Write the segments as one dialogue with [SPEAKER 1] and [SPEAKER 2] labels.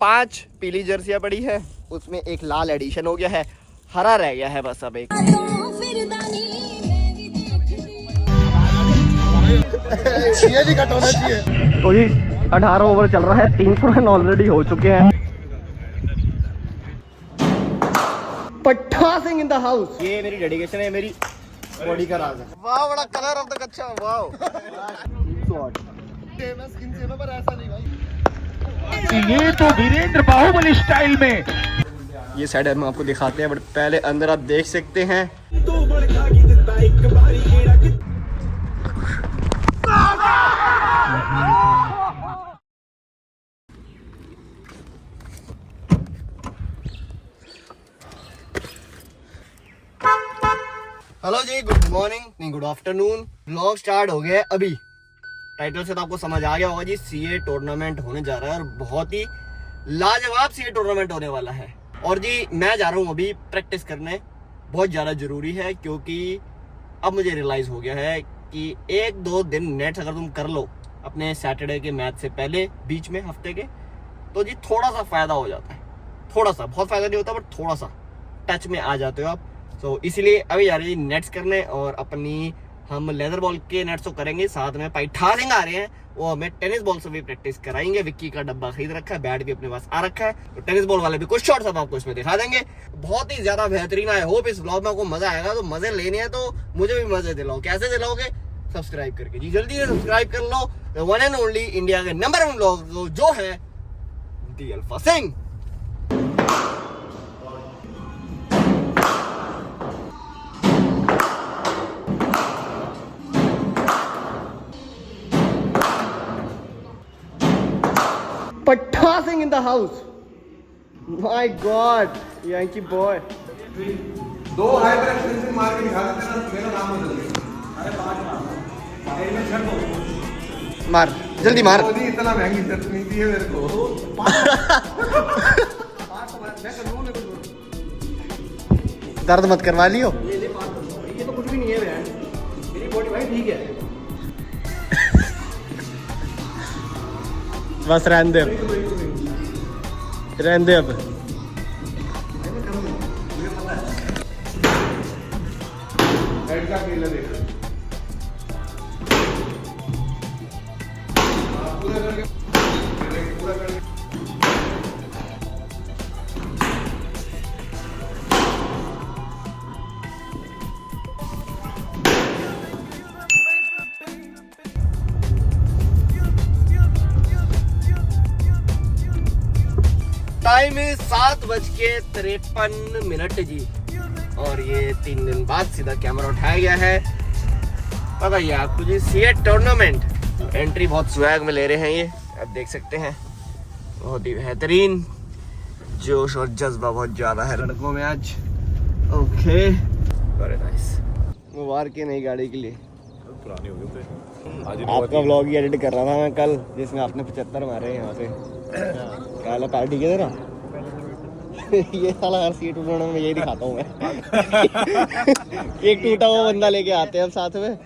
[SPEAKER 1] 5 पीली जर्सियां पड़ी है, उसमें एक लाल एडिशन हो गया है, हरा रह गया है बस अब एक।
[SPEAKER 2] कट होना चाहिए।
[SPEAKER 1] तो जी 18 ओवर चल रहा है, 300 रन ऑलरेडी हो चुके हैं। पट्टा सिंह इन द हाउस। ये मेरी डेडिकेशन है, मेरी बॉडी का राज है।
[SPEAKER 2] वाह बड़ा कलर ऑफ द कच्चा। वाह पर ऐसा नहीं भाई,
[SPEAKER 3] ये तो वीरेंद्र बाहुबली स्टाइल में।
[SPEAKER 1] ये साइड हम आपको दिखाते हैं, बट पहले अंदर आप देख सकते हैं। हेलो जी, गुड मॉर्निंग नहीं गुड आफ्टरनून। व्लॉग स्टार्ट हो गया है अभी। टाइटल से तो आपको समझ आ गया होगा जी, सीए टूर्नामेंट होने जा रहा है और बहुत ही लाजवाब सीए टूर्नामेंट होने वाला है। और जी मैं जा रहा हूँ अभी प्रैक्टिस करने, बहुत ज़्यादा ज़रूरी है, क्योंकि अब मुझे रियलाइज़ हो गया है कि 1-2 दिन नेट्स अगर तुम कर लो अपने सैटरडे के मैच से पहले बीच में हफ्ते के, तो जी थोड़ा सा फ़ायदा हो जाता है। थोड़ा सा, बहुत फ़ायदा नहीं होता बट थोड़ा सा टच में आ जाते हो आप। तो इसीलिए अभी जा रहे हैं नेट्स करने, और अपनी हम लेदर बॉल के नेट्स तो करेंगे, साथ में पैठा सिंह आ रहे हैं, वो हमें टेनिस बॉल से भी प्रैक्टिस कराएंगे। विक्की का डब्बा खरीद रखा है, बैट भी अपने पास आ रखा है, तो टेनिस बॉल वाले भी कुछ शॉट्स अब आपको इसमें दिखा देंगे। बहुत ही ज्यादा बेहतरीन। आई होप इस व्लॉग में आपको मजा आएगा। तो मजे लेने हैं तो मुझे भी मजे दिलाओ। कैसे दिलाओगे? सब्सक्राइब करके जी, जल्दी से सब्सक्राइब कर लो। वन एंड ओनली इंडिया के नंबर 1 व्लॉग जो है दी अल्फा सिंह। पट्टा Singh in the house. My God, Yankee boy.
[SPEAKER 2] 2 hyper extension मार के दिखा देते ना, मेरा नाम बदल दे। अरे 5
[SPEAKER 1] मार जल्दी मार।
[SPEAKER 2] मोदी इतना महंगी शर्ट नहीं दी है मेरे को। 5
[SPEAKER 1] दर्द मत करवा लियो।
[SPEAKER 2] ये तो कुछ भी नहीं है बहन, मेरी बॉडी भाई ठीक है।
[SPEAKER 1] बस रहने दे, रहने दे अब।
[SPEAKER 2] हेड का खेल है, देख पूरा करके पूरा करके।
[SPEAKER 1] टाइम है 7:53 जी, और ये 3 दिन बाद सीधा कैमरा उठाया गया है। पता ही आपको जी, सीए टूर्नामेंट एंट्री बहुत स्वैग में ले रहे हैं। ये आप देख सकते हैं, बहुत ही बेहतरीन जोश और जज्बा बहुत ज्यादा है लड़कों में आज। Okay, very nice. मुबारक है नई गाड़ी के लिए।
[SPEAKER 2] पुरानी हो गई।
[SPEAKER 1] आपका व्लॉग ही एडिट कर रहा था मैं कल, जिसमें आपने 75 मारे यहाँ पे। काला पार्टी के ना ये साला हर सीट उठाने में यही दिखाता हूँ मैं। एक टूटा हुआ बंदा लेके आते हैं हम साथ में।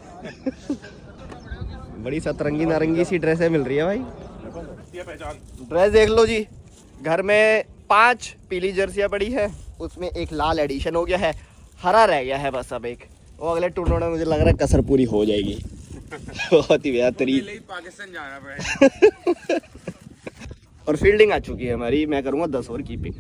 [SPEAKER 1] बड़ी सतरंगी नारंगी सी ड्रेसें मिल रही है भाई। ड्रेस देख लो जी, घर में 5 पीली जर्सियां पड़ी है, उसमें एक लाल एडिशन हो गया है, हरा रह गया है बस अब एक। वो अगले टूर्नामेंट में मुझे लग रहा है कसर पूरी हो जाएगी। बहुत ही बेहतरीन।
[SPEAKER 2] पाकिस्तान जाना पड़ेगा।
[SPEAKER 1] और फील्डिंग आ चुकी है हमारी, मैं करूँगा 10 ओवर कीपिंग।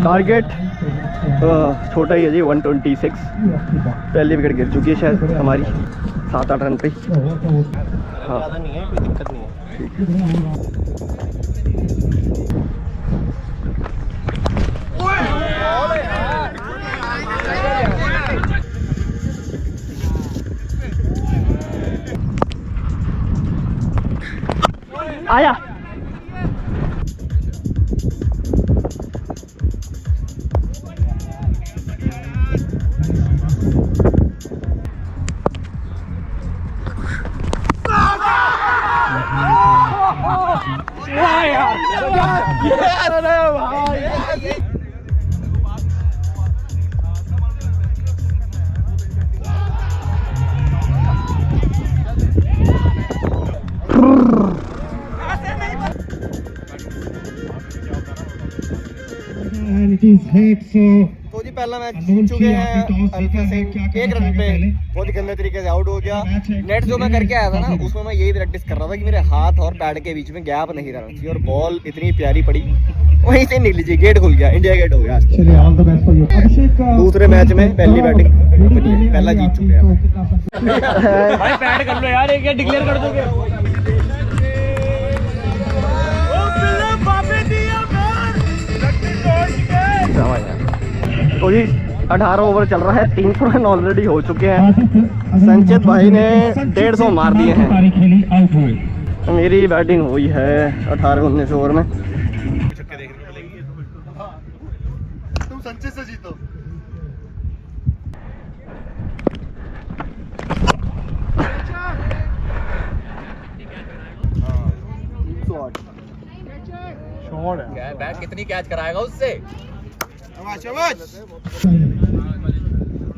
[SPEAKER 1] टारगेट छोटा ही है जी, 126। पहली विकेट गिर चुकी है शायद हमारी 7-8 रन पे। हाँ नहीं है, कोई दिक्कत नहीं है। आया।
[SPEAKER 3] And it is hit, so
[SPEAKER 1] तो जी पहला मैच जीत चुके हैं अल्फा सिंह 1 रन पे, बहुत ही गंदे तरीके से आउट हो गया। नेट जो मैं करके आया था ना, उसमें मैं यही प्रैक्टिस कर रहा था कि मेरे हाथ और पैड के बीच में गैप नहीं रहना चाहिए, और बॉल इतनी प्यारी पड़ी वहीं से निकली जी, गेट खुल गया, इंडिया गेट हो गया।
[SPEAKER 3] चलिए all the best for you. Abhishek
[SPEAKER 1] दूसरे मैच में पहली बैटिंग पहला जीत चुके हैं।
[SPEAKER 4] भाई बैट कर लो यार, एक डिक्लेयर कर दोगे।
[SPEAKER 1] तो जी 18 ओवर चल रहा है, 300 रन ऑलरेडी हो चुके हैं। संचित भाई ने 150 मार दिए हैं।
[SPEAKER 3] आउट हुए।
[SPEAKER 1] मेरी बैटिंग हुई है 18-19 ओवर में। तुम संचित से जीतो।
[SPEAKER 4] बैट कितनी कैच कराएगा उससे?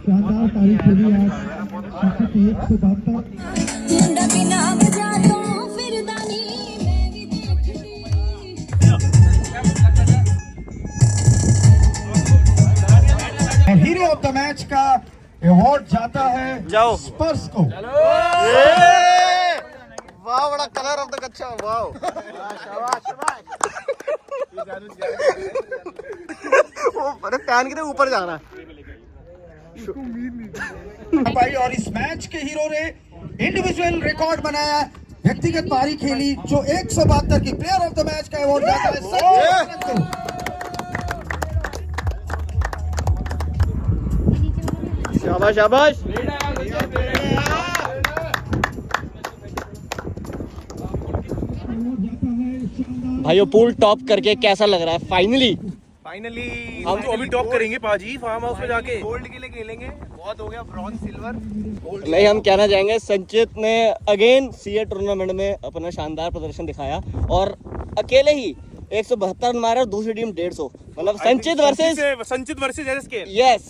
[SPEAKER 3] शानदार तारीख खेली आज। 172। हीरो ऑफ द मैच का अवार्ड जाता है
[SPEAKER 1] जाओ
[SPEAKER 3] स्पर्श को।
[SPEAKER 1] वाह, बड़ा कलर ऑफ द कच्चा, वाह वो अरे पैन के ऊपर जा रहा है
[SPEAKER 3] भाई। और इस मैच के हीरो ने इंडिविजुअल रिकॉर्ड बनाया, व्यक्तिगत पारी खेली, जो 172 की प्लेयर ऑफ द मैच का अवार्ड जाता है संचित को।
[SPEAKER 1] शाबाश शाबाश। भाइयों पूल टॉप करके कैसा लग रहा है? फाइनली
[SPEAKER 2] हम तो अभी टॉप करेंगे पाजी, फार्म हाउस में जाके गोल्ड के लिए खेलेंगे। बहुत हो गया ब्रॉन्ज सिल्वर गोल्ड।
[SPEAKER 1] नहीं, हम कहना चाहेंगे संचित ने अगेन सीए टूर्नामेंट में अपना शानदार प्रदर्शन दिखाया, और अकेले ही 172 रन मारे और दूसरी टीम 150, मतलब संचित वर्सेस यस,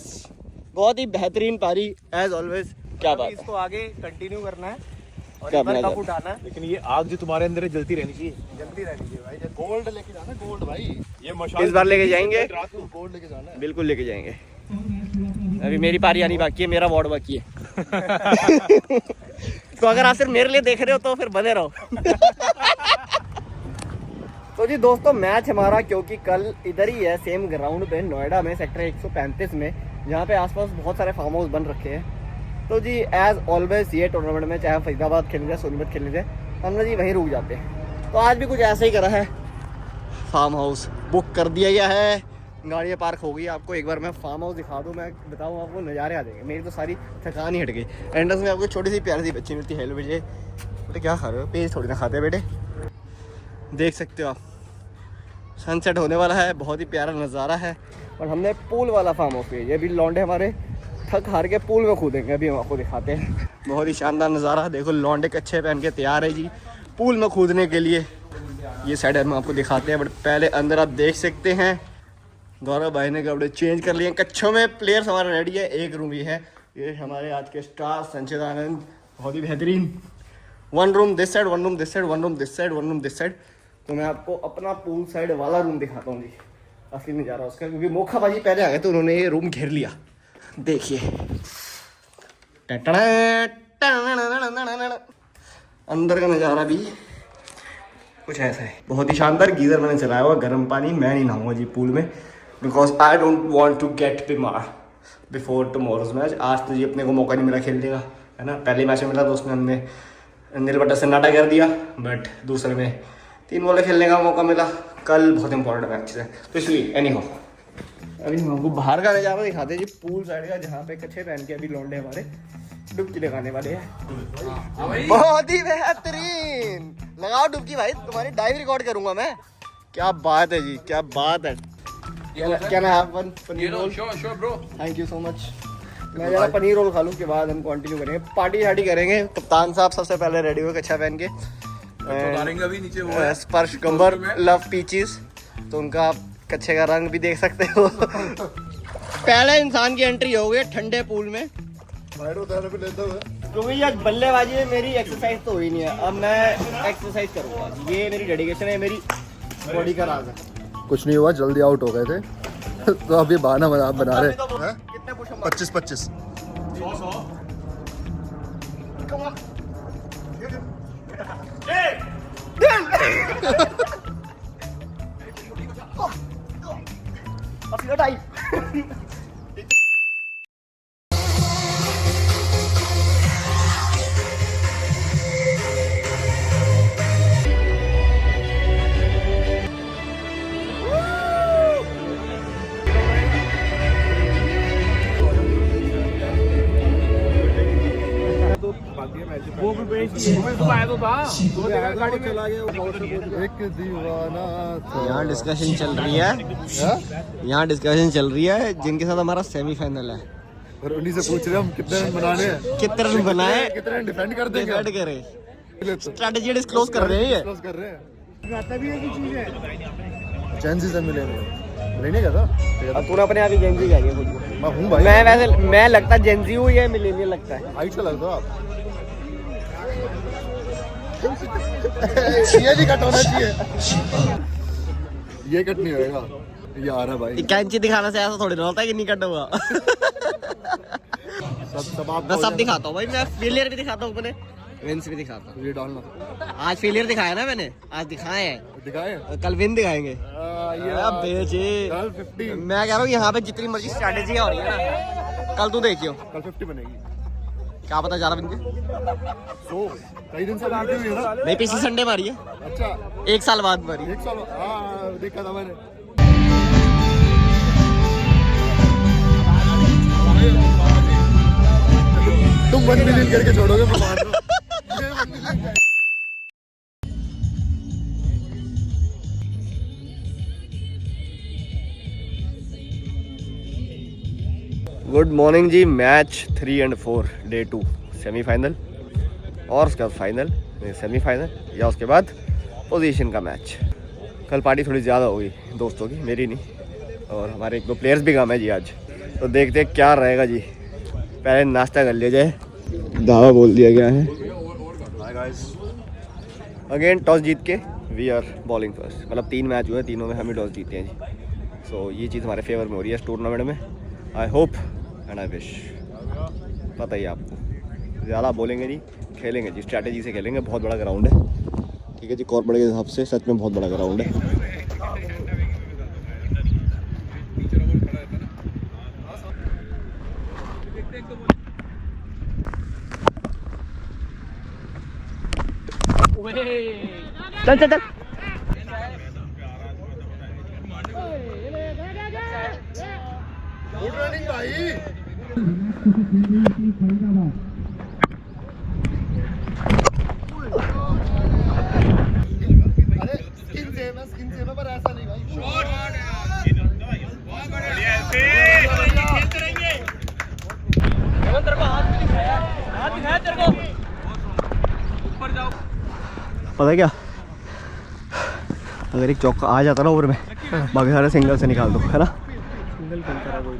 [SPEAKER 1] बहुत ही बेहतरीन पारी एज ऑलवेज। क्या बात है,
[SPEAKER 2] इसको आगे कंटिन्यू करना है और
[SPEAKER 1] क्या
[SPEAKER 2] एक बार
[SPEAKER 1] अपना
[SPEAKER 2] कप उठाना है। लेकिन ये आग जो तुम्हारे अंदर है जलती रहनी चाहिए, जलती रहनी चाहिए भाई। गोल्ड लेके जाना, गोल्ड भाई, ये मशाल
[SPEAKER 1] इस बार लेके जाएंगे,
[SPEAKER 2] रात को गोल्ड लेके जाना है।
[SPEAKER 1] बिल्कुल लेके जाएंगे। अभी मेरी पारी आनी बाकी है, मेरा वार्ड बाकी है। तो अगर आप सिर्फ मेरे लिए देख रहे हो तो फिर बने रहो। तो जी दोस्तों, मैच हमारा क्योंकि कल इधर ही है, सेम ग्राउंड पे नोएडा में सेक्टर 135 में, जहाँ पे आसपास बहुत सारे फार्म हाउस बन रखे हैं। तो जी एज ऑलवेज ये टूर्नामेंट में चाहे फरीदाबाद खेलने जाए, सोनीपत खेलने जाए, हम जी वहीं रुक जाते हैं। तो आज भी कुछ ऐसा ही करा है, फार्म हाउस बुक कर दिया गया है, गाड़ियाँ पार्क हो गई। आपको एक बार मैं फार्म हाउस दिखा दूँ, मैं बताऊँ आपको नज़ारे आ जाएंगे। मेरी तो सारी थकान ही हट गई। एंट्रेंस में आपको छोटी सी प्यारी सी बच्ची मिलती है। हेलो बेटे, बेटे क्या खा रहे हो? पेज थोड़ी ना खाते बेटे। देख सकते हो आप, सनसेट होने वाला है, बहुत ही प्यारा नज़ारा है। और हमने पूल वाला फार्म हाउस पे, ये भी लौंडे हमारे थक हार के पूल में कूदेंगे, अभी हम आपको दिखाते हैं। बहुत ही शानदार नज़ारा, देखो लौंडे कच्छे पहन के तैयार है जी पूल में कूदने के लिए। ये साइड हम आपको दिखाते हैं, बट पहले अंदर आप देख सकते हैं गौरव भाई ने कपड़े चेंज कर लिए, कच्छों में प्लेयर्स हमारा रेडी है। एक रूम ही है, ये हमारे आज के स्टार संचित आनंद, बहुत ही बेहतरीन। One room this side, one room this side, one room this side, one room this side. तो मैं आपको अपना पूल साइड वाला रूम दिखाता हूँ जी, असली नज़ारा उसका, क्योंकि मोखा बाजी पहले आ गए तो उन्होंने ये रूम घेर लिया। देखिए अंदर का नज़ारा भी कुछ ऐसा है, बहुत ही शानदार। गीजर मैंने चलाया हुआ, गर्म पानी। मैं नहीं नहाऊंगा जी पूल में, because I don't want to get बीमार बिफोर टुमारोज मैच। आज तो जी अपने को मौका नहीं मिला खेलने का, है ना। पहले मैच में मिला तो उसमें हमने नीलबट्टा सन्नाटा कर दिया, बट दूसरे में 3 बॉलें खेलने का मौका मिला। कल बहुत इंपॉर्टेंट मैच है, तो इसलिए एनी हो अभी हम आपको बाहर का नज़ारा दिखाते हैं जी, पूल साइड का, जहाँ पे कच्छे पहन के अभी लौंडे हमारे डुबकी लगाने वाले हैं। बहुत ही बेहतरीन लगा लगाओ डुबकी भाई, तुम्हारी डाइव रिकॉर्ड करूंगा मैं। क्या बात है जी, क्या बात है। क्या ना आप paneer roll?
[SPEAKER 2] Sure bro.
[SPEAKER 1] Thank you so much. मैं जरा पनीर रोल खा लूँ, के बाद हम कंटिन्यू करेंगे, पार्टी शार्टी करेंगे। कप्तान साहब सबसे पहले रेडी हो कच्छा पहन के,
[SPEAKER 2] अभी नीचे वो है
[SPEAKER 1] स्पर्श कंबर लव पीचीज, तो उनका कच्छे का रंग भी देख सकते हो। पहले इंसान की एंट्री हो गई ठंडे पूल में, क्योंकि ये बल्लेबाजी में मेरी एक्सरसाइज तो हुई नहीं है। अब मैं एक्सरसाइज करूंगा, ये मेरी डेडिकेशन है, मेरी बॉडी का राज है।
[SPEAKER 5] कुछ नहीं हुआ, जल्दी आउट हो गए थे तो अभी बहाना बना रहे।
[SPEAKER 1] कितने पुश?
[SPEAKER 5] 25-25। एक दीवाना था।
[SPEAKER 1] यहाँ डिस्कशन चल रही है, यहाँ डिस्कशन चल रही है जिनके साथ हमारा सेमीफाइनल है,
[SPEAKER 5] और उन्हीं से पूछ रहे हम कितने रन बनाने हैं,
[SPEAKER 1] कितने रन बनाए,
[SPEAKER 5] कितने रन डिफेंड कर देंगे।
[SPEAKER 1] डिसाइड करे, स्ट्रेटजी डिस्क्लोज कर रहे हैं ये।
[SPEAKER 5] डिस्क्लोज कर रहे हैं। आता भी है की चीज है, जेंजी से मिलेंगे नहीं क्या था।
[SPEAKER 1] अब तूने अपने आप ही जेंजी कह दिया खुद को।
[SPEAKER 5] मैं हूँ भाई,
[SPEAKER 1] मैं वैसे मैं लगता जेंजी हूँ, ये मिलेनियल लगता है।
[SPEAKER 5] हाइट से लगता हो आप। ये नहीं कट होना चाहिए, ये कट नहीं होएगा, ये आ रहा भाई।
[SPEAKER 1] कैंची दिखाने से ऐसा थोड़ी ना होता है कि नहीं कट हुआ।
[SPEAKER 5] सब आप
[SPEAKER 1] मैं सब दिखाता हूँ भाई, मैं फेलियर भी दिखाता हूँ, अपने विंस भी दिखाता हूँ।
[SPEAKER 5] ये डालना
[SPEAKER 1] आज फेलियर दिखाया ना मैंने, आज दिखाए हैं,
[SPEAKER 5] दिखाए।
[SPEAKER 1] कल विन दिखाएंगे।
[SPEAKER 5] ये
[SPEAKER 1] बेचे
[SPEAKER 5] 50,
[SPEAKER 1] मैं कह रहा हूँ यहाँ पे जितनी मर्जी स्ट्रैटेजी हो रही है ना, कल तू देखियो,
[SPEAKER 5] कल 50 बनेगी।
[SPEAKER 1] क्या पता 11 बन के।
[SPEAKER 5] सो कई दिन से लड़ते हुए ना।
[SPEAKER 1] नहीं, पिछले संडे मारी है,
[SPEAKER 5] अच्छा
[SPEAKER 1] 1 साल बाद मारी।
[SPEAKER 5] 1 साल, हाँ देखा था मैंने। तुम 1 मिलियन करके छोड़ोगे मैं मान रहा हूं।
[SPEAKER 1] गुड मॉर्निंग जी। मैच 3 और 4 डे 2 सेमीफाइनल, और उसके बाद फाइनल, सेमीफाइनल, या उसके बाद पोजीशन का मैच। कल पार्टी थोड़ी ज़्यादा हो गई दोस्तों की, मेरी नहीं, और हमारे 1-2 प्लेयर्स भी कम है जी आज, तो देखते हैं क्या रहेगा जी। पहले नाश्ता कर लिया जाए, दावा बोल दिया गया है। अगेन टॉस जीत के वी आर बॉलिंग फर्स्ट, मतलब 3 मैच हुए, तीनों में हम ही टॉस जीते हैं जी। सो ये चीज़ हमारे फेवर में हो रही है इस टूर्नामेंट में। I hope and I wish, पता ही आपको, ज़्यादा बोलेंगे नहीं, खेलेंगे जी, स्ट्रैटेजी से खेलेंगे। बहुत बड़ा ग्राउंड है, ठीक है जी, कॉर्पोरेट के हिसाब से सच में बहुत बड़ा ग्राउंड है। चल चल चल,
[SPEAKER 5] गुड रनिंग भाई। अरे स्किन सेम है पर ऐसा नहीं भाई।
[SPEAKER 1] पता है क्या, अगर एक चौका आ जाता ना ओवर में, बाकी सारे सिंगल से निकाल दो, है ना। सिंगल खेलता रहा कोई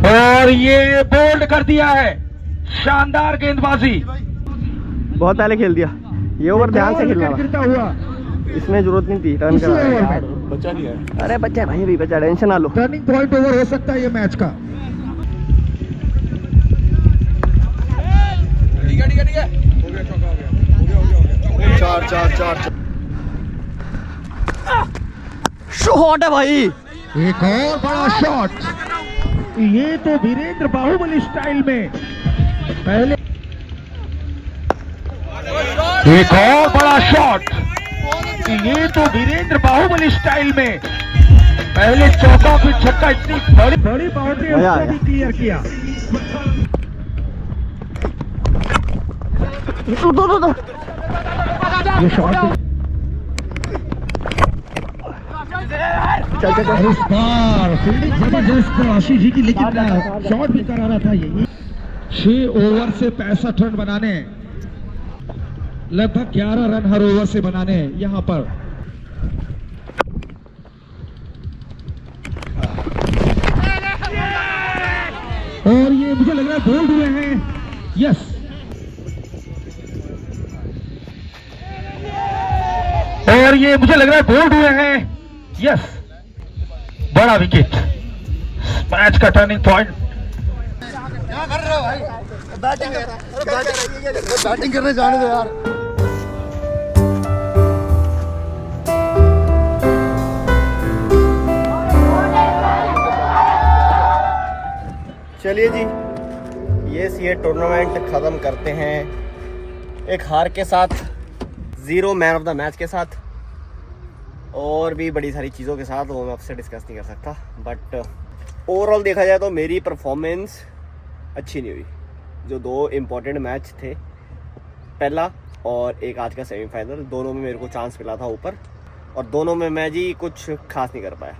[SPEAKER 6] और ये बोल्ड कर दिया है, शानदार गेंदबाजी।
[SPEAKER 1] बहुत पहले खेल दिया ये ओवर, ध्यान से खेलना था, इसमें जरूरत नहीं थी रन करने की।
[SPEAKER 2] बचा नहीं है।
[SPEAKER 1] अरे बच्चा भाई, अभी बच्चा, टेंशन ना लो।
[SPEAKER 3] टर्निंग पॉइंट ओवर हो सकता है ये मैच का।
[SPEAKER 2] ठीक है।
[SPEAKER 5] चार
[SPEAKER 1] शॉट है भाई।
[SPEAKER 3] एक और बड़ा शॉट, ये तो वीरेंद्र बाहुबली स्टाइल में पहले।
[SPEAKER 6] एक और बड़ा शॉट, ये तो वीरेंद्र बाहुबली स्टाइल में पहले चौका फिर छक्का, इतनी
[SPEAKER 3] बड़ी बाउंड्री
[SPEAKER 1] मजा
[SPEAKER 3] उसको
[SPEAKER 1] आया।
[SPEAKER 3] भी क्लियर किया। ये शॉट इस बार फील्डिंग जबरदस्त आशीष जी की, लेकिन शॉट भी कराना था। ये 6 ओवर से 65 रन बनाने, लगभग 11 रन हर ओवर से बनाने यहाँ पर। और ये मुझे लग रहा है बोल्ड हुए हैं। यस,
[SPEAKER 6] और ये मुझे लग रहा है बोल्ड हुए हैं। यस, बड़ा विकेट, मैच का टर्निंग पॉइंट।
[SPEAKER 5] बैटिंग करने जाने दो यार।
[SPEAKER 1] चलिए जी, ये टूर्नामेंट ख़त्म करते हैं एक हार के साथ, 0 मैन ऑफ द मैच के साथ, और भी बड़ी सारी चीज़ों के साथ, वो मैं आपसे डिस्कस नहीं कर सकता। बट ओवरऑल देखा जाए तो मेरी परफॉर्मेंस अच्छी नहीं हुई। जो 2 इम्पॉर्टेंट मैच थे, पहला और एक आज का सेमीफाइनल, दोनों में मेरे को चांस मिला था ऊपर, और दोनों में मैं जी कुछ खास नहीं कर पाया।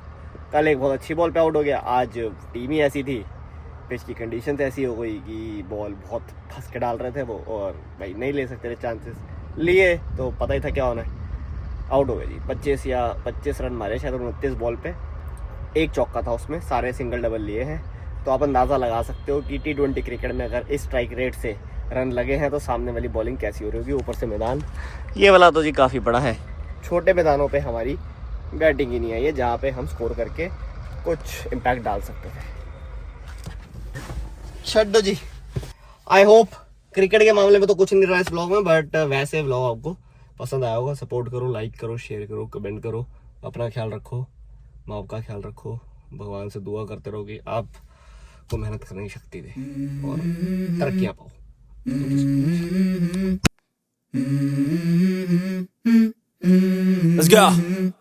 [SPEAKER 1] कल एक बहुत अच्छी बॉल पे आउट हो गया, आज टीम ही ऐसी थी, पिच की कंडीशन ऐसी हो गई कि बॉल बहुत फंस के डाल रहे थे वो, और भाई नहीं ले सकते थे चांसेस, लिए तो पता ही था क्या होना है, आउट हो गए जी। 25 रन मारे शायद 29 बॉल पे, एक चौका था उसमें, सारे सिंगल डबल लिए हैं। तो आप अंदाज़ा लगा सकते हो कि T20 क्रिकेट में अगर इस स्ट्राइक रेट से रन लगे हैं तो सामने वाली बॉलिंग कैसी हो रही होगी। ऊपर से मैदान ये वाला तो जी काफ़ी बड़ा है, छोटे मैदानों पे हमारी बैटिंग ही नहीं आई है जहाँ पे हम स्कोर करके कुछ इम्पैक्ट डाल सकते थे। छड्डो जी, आई होप क्रिकेट के मामले में तो कुछ नहीं रहा इस ब्लॉग में, बट वैसे ब्लॉग आपको पसंद आया होगा। सपोर्ट करो, लाइक करो, शेयर करो, कमेंट करो, अपना ख्याल रखो, माँ बाप का ख्याल रखो, भगवान से दुआ करते रहो कि आपको मेहनत करने की शक्ति दे और तरक्कियाँ पाओ।
[SPEAKER 7] Let's go.